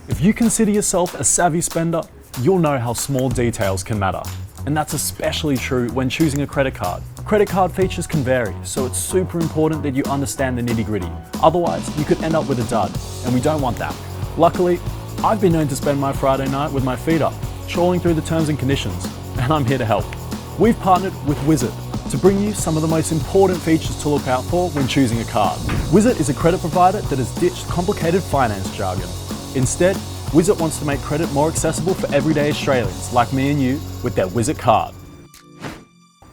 If you consider yourself a savvy spender, you'll know how small details can matter. And that's especially true when choosing a credit card. Credit card features can vary, so it's super important that you understand the nitty-gritty. Otherwise, you could end up with a dud, and we don't want that. Luckily, I've been known to spend my Friday night with my feet up, trawling through the terms and conditions, and I'm here to help. We've partnered with Wizit to bring you some of the most important features to look out for when choosing a card. Wizit is a credit provider that has ditched complicated finance jargon. Instead, Wizit wants to make credit more accessible for everyday Australians like me and you with their Wizit card.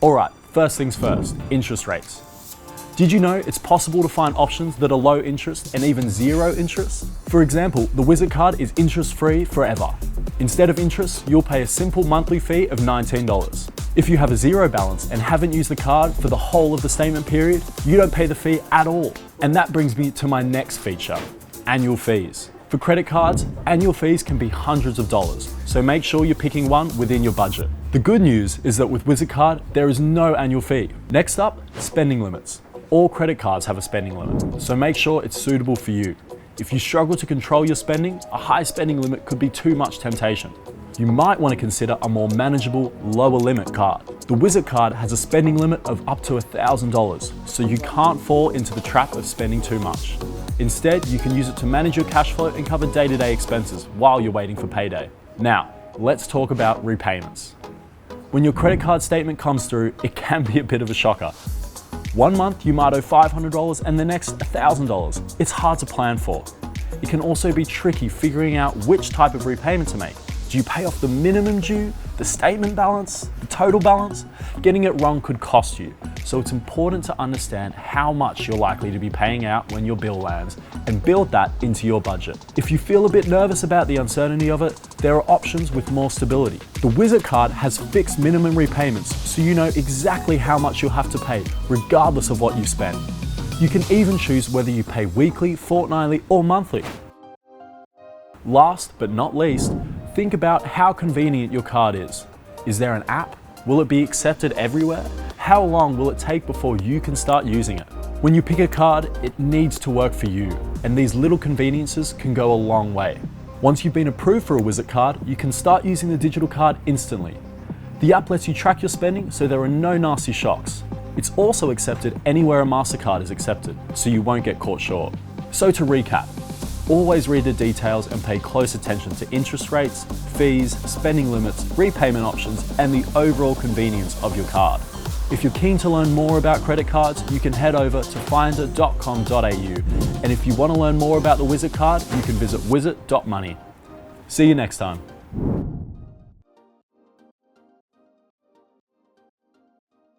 Alright, first things first, interest rates. Did you know it's possible to find options that are low interest and even zero interest? For example, the Wizit card is interest-free forever. Instead of interest, you'll pay a simple monthly fee of $19. If you have a zero balance and haven't used the card for the whole of the statement period, you don't pay the fee at all. And that brings me to my next feature, annual fees. For credit cards, annual fees can be hundreds of dollars, so make sure you're picking one within your budget. The good news is that with Wizit card, there is no annual fee. Next up, spending limits. All credit cards have a spending limit, so make sure it's suitable for you. If you struggle to control your spending, a high spending limit could be too much temptation. You might want to consider a more manageable, lower limit card. The Wizit card has a spending limit of up to $1,000, so you can't fall into the trap of spending too much. Instead, you can use it to manage your cash flow and cover day-to-day expenses while you're waiting for payday. Now, let's talk about repayments. When your credit card statement comes through, it can be a bit of a shocker. One month you might owe $500 and the next $1,000. It's hard to plan for. It can also be tricky figuring out which type of repayment to make. Do you pay off the minimum due, the statement balance, the total balance? Getting it wrong could cost you, so it's important to understand how much you're likely to be paying out when your bill lands and build that into your budget. If you feel a bit nervous about the uncertainty of it, there are options with more stability. The Wizit card has fixed minimum repayments, so you know exactly how much you'll have to pay, regardless of what you spend. You can even choose whether you pay weekly, fortnightly, or monthly. Last but not least, think about how convenient your card is. Is there an app? Will it be accepted everywhere? How long will it take before you can start using it? When you pick a card, it needs to work for you, and these little conveniences can go a long way. Once you've been approved for a Wizit card, you can start using the digital card instantly. The app lets you track your spending, so there are no nasty shocks. It's also accepted anywhere a MasterCard is accepted, so you won't get caught short. So to recap, always read the details and pay close attention to interest rates, fees, spending limits, repayment options, and the overall convenience of your card. If you're keen to learn more about credit cards, you can head over to finder.com.au. And if you want to learn more about the Wizit card, you can visit Wizit.money. See you next time.